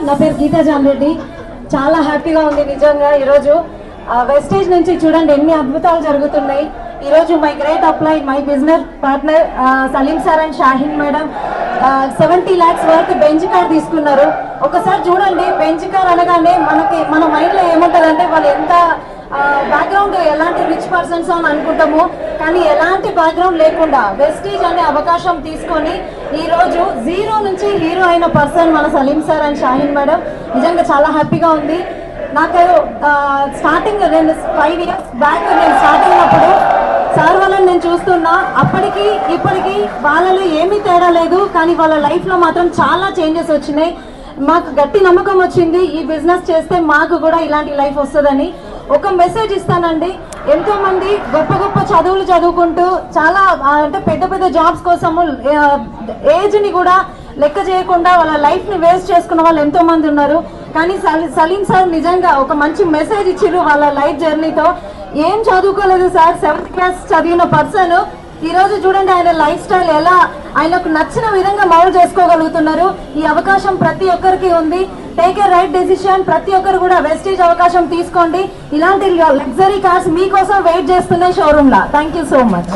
నా పేరు గీతా జాన్రెడ్డి. చాలా హ్యాపీగా ఉంది నిజంగా. ఈరోజు వెస్టేజ్ నుంచి చూడండి ఎన్ని అద్భుతాలు జరుగుతున్నాయి. ఈరోజు my great apply my business partner Salim sir and Shaheen madam 70 lakhs worth Benz car తీసుకున్నారు. ఒకసారి చూడండి, బెంచ్ కార్ అనగానే మన మైండ్లో ఏముంటుంది అంటే వాళ్ళు ఎంత బ్యాక్గ్రౌండ్ ఎలాంటి రిచ్ పర్సన్స్ అని అనుకుంటాము, కానీ ఎలాంటి బ్యాక్గ్రౌండ్ లేకుండా వెస్టేజ్ అనే అవకాశం తీసుకొని ఈరోజు జీరో నుంచి హీరో అయిన పర్సన్ మన Salim sir and Shaheen madam. నిజంగా చాలా హ్యాపీగా ఉంది. నాకు స్టార్టింగ్ నేను 5 years బ్యాక్ నేను స్టార్ట్ అయినప్పుడు సార్ వాళ్ళని నేను చూస్తున్నా. అప్పటికి ఇప్పటికి వాళ్ళలో ఏమీ తేడా లేదు, కానీ వాళ్ళ లైఫ్లో మాత్రం చాలా చేంజెస్ వచ్చినాయి. మాకు గట్టి నమ్మకం వచ్చింది, ఈ బిజినెస్ చేస్తే మాకు కూడా ఇలాంటి లైఫ్ వస్తుందని. ఒక మెసేజ్ ఇస్తానండి, ఎంతో మంది గొప్ప గొప్ప చదువులు చదువుకుంటూ చాలా అంటే పెద్ద పెద్ద జాబ్స్ కోసము ఏజ్ని కూడా లెక్క చేయకుండా వాళ్ళ లైఫ్ని వేస్ట్ చేసుకున్న వాళ్ళు ఎంతో మంది ఉన్నారు. కానీ సలీం సార్ నిజంగా ఒక మంచి మెసేజ్ ఇచ్చిర్రు వాళ్ళ లైఫ్ జర్నీతో. ఏం చదువుకోలేదు సార్, 7th class చదివిన పర్సన్ ఈరోజు చూడండి ఆయన లైఫ్ స్టైల్ ఎలా ఆయనకు నచ్చిన విధంగా మౌల్డ్ చేసుకోగలుగుతున్నారు. ఈ అవకాశం ప్రతి ఒక్కరికి ఉంది. Take a right decision. ప్రతి ఒక్కరు కూడా వెస్టేజ్ అవకాశం తీసుకోండి. ఇలాంటి లగ్జరీ కార్స్ మీకోసం వెయిట్ చేస్తున్నాయి showroom law. Thank you so much.